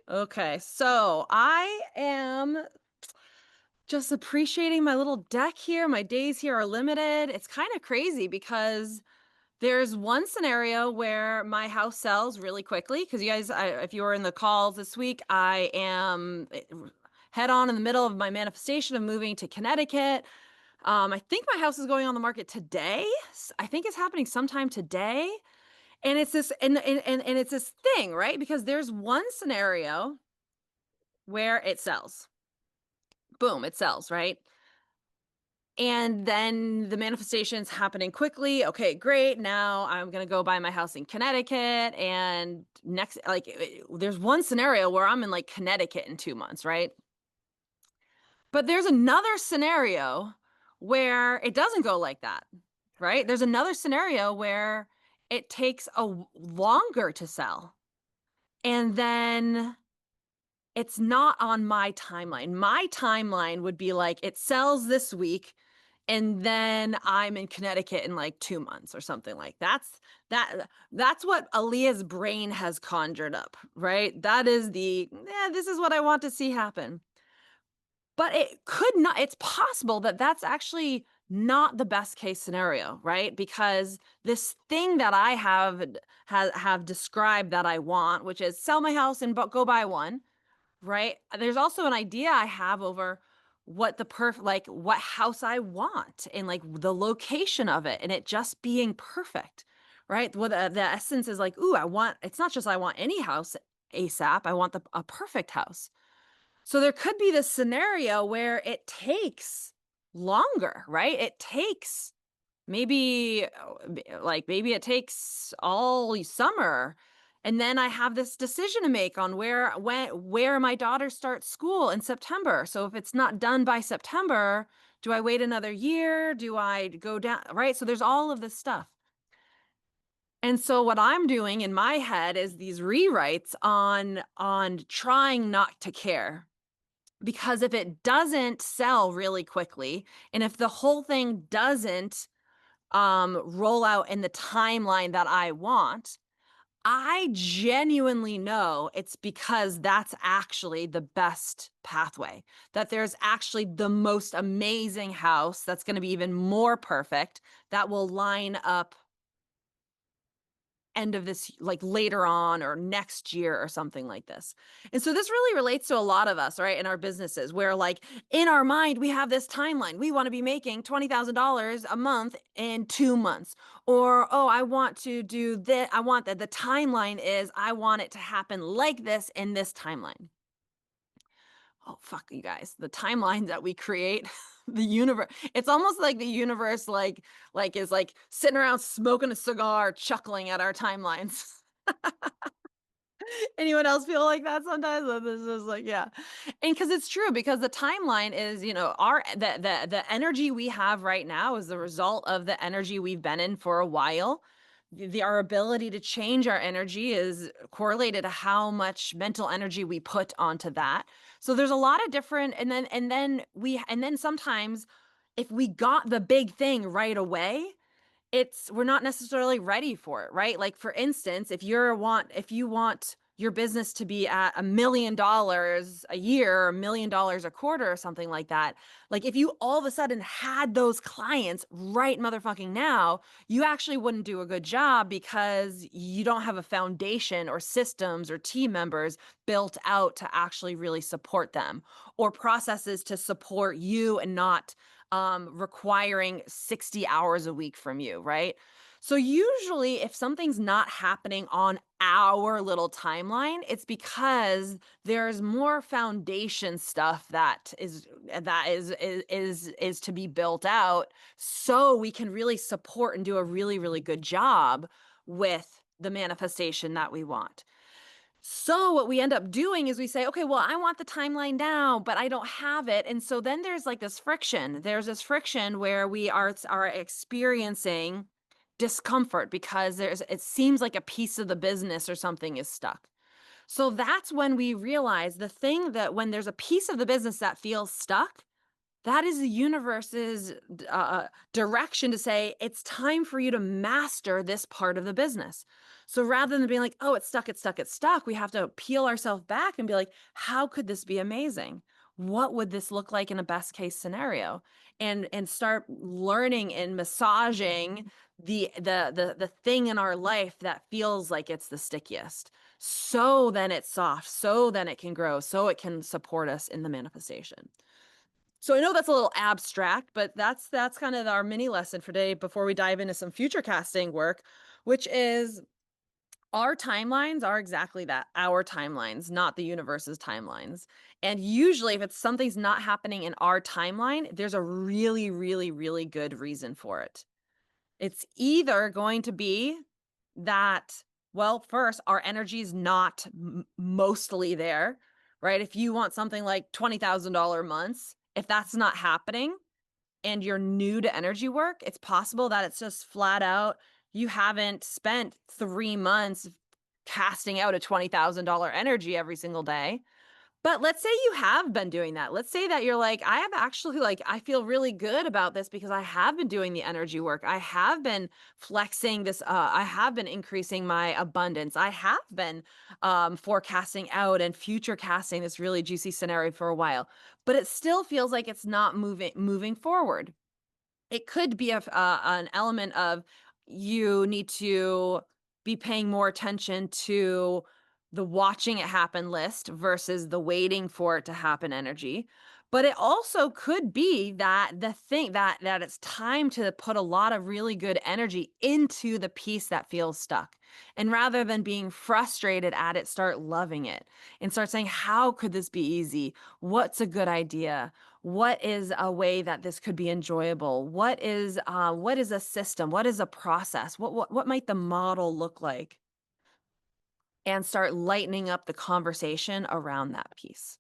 Okay, so I am just appreciating my little deck here. My days here are limited. It's kind of crazy because there's one scenario where my house sells really quickly. Because you guys, if you were in the calls this week, I am head on in the middle of my manifestation of moving to Connecticut. I think my house is going on the market today. I think it's happening sometime today. And it's this, and it's this thing, right? Because there's one scenario where it sells. Boom, it sells, right? And then the manifestation's happening quickly. Okay, great. Now I'm going to go buy my house in Connecticut. And next, there's one scenario where I'm in like Connecticut in 2 months, right? But there's another scenario where it doesn't go like that, right? There's another scenario where it takes longer to sell. And then it's not on my timeline. My timeline would be like it sells this week and then I'm in Connecticut in like 2 months or something like that's what Aaliyah's brain has conjured up, right? That is this is what I want to see happen. But it could not it's possible that that's actually not the best case scenario, right? Because this thing that I have described that I want, which is sell my house and go buy one. Right? There's also an idea I have over what what house I want and like the location of it and it just being perfect. Right? Well, the essence is like, ooh, it's not just I want any house ASAP. I want a perfect house. So there could be this scenario where it takes longer, right? It takes maybe maybe it takes all summer, and then I have this decision to make on where my daughter starts school in September. So if it's not done by September, do I wait another year? Do I go down, right? So there's all of this stuff. And so what I'm doing in my head is these rewrites on trying not to care, because if it doesn't sell really quickly and if the whole thing doesn't roll out in the timeline that I want, I genuinely know it's because that's actually the best pathway. That there's actually the most amazing house that's going to be even more perfect that will line up end of this, like later on or next year or something like this. And so this really relates to a lot of us, right, in our businesses where like in our mind we have this timeline. We want to be making $20,000 a month in 2 months. Or oh, I want to do this. I want that the timeline is I want it to happen like this in this timeline. Oh fuck you guys. The timeline that we create, the universe. It's almost like the universe is like sitting around smoking a cigar, chuckling at our timelines. Anyone else feel like that sometimes? This is like, yeah. And because it's true, because the timeline is, our the energy we have right now is the result of the energy we've been in for a while. Our ability to change our energy is correlated to how much mental energy we put onto that. So there's a lot of different, and then sometimes if we got the big thing right away, we're not necessarily ready for it, right? Like for instance, if you want your business to be at $1 million a year or $1 million a quarter or something like that, like if you all of a sudden had those clients right motherfucking now, you actually wouldn't do a good job because you don't have a foundation or systems or team members built out to actually really support them, or processes to support you and not requiring 60 hours a week from you, right? So usually if something's not happening on our little timeline, it's because there's more foundation stuff that is to be built out so we can really support and do a really, really good job with the manifestation that we want. So what we end up doing is we say, okay, well, I want the timeline now, but I don't have it. And so then there's like this friction. There's this friction where we are experiencing discomfort because it seems like a piece of the business or something is stuck. So that's when we realize the thing that when there's a piece of the business that feels stuck, that is the universe's direction to say it's time for you to master this part of the business. So rather than being like, oh, it's stuck, it's stuck, it's stuck, we have to peel ourselves back and be like, how could this be amazing? What would this look like in a best case scenario? And start learning and massaging the thing in our life that feels like it's the stickiest. So then it's soft, so then it can grow, so it can support us in the manifestation. So I know that's a little abstract, but that's kind of our mini lesson for today before we dive into some future casting work, which is our timelines are exactly that, our timelines, not the universe's timelines. And usually if it's something's not happening in our timeline, there's a really, really, really good reason for it. It's either going to be that, well, first, our energy is not mostly there, right? If you want something like $20,000 months, if that's not happening and you're new to energy work, it's possible that it's just flat out you haven't spent 3 months casting out a $20,000 energy every single day. But let's say you have been doing that. Let's say that you're like, I have actually like, I feel really good about this because I have been doing the energy work. I have been flexing this. I have been increasing my abundance. I have been forecasting out and future casting this really juicy scenario for a while, but it still feels like it's not moving forward. It could be an element of you need to be paying more attention to the watching it happen list versus the waiting for it to happen energy. But it also could be that the thing that it's time to put a lot of really good energy into the piece that feels stuck. And rather than being frustrated at it, start loving it and start saying, how could this be easy? What's a good idea? What is a way that this could be enjoyable? What is a system? What is a process? What might the model look like? And start lightening up the conversation around that piece.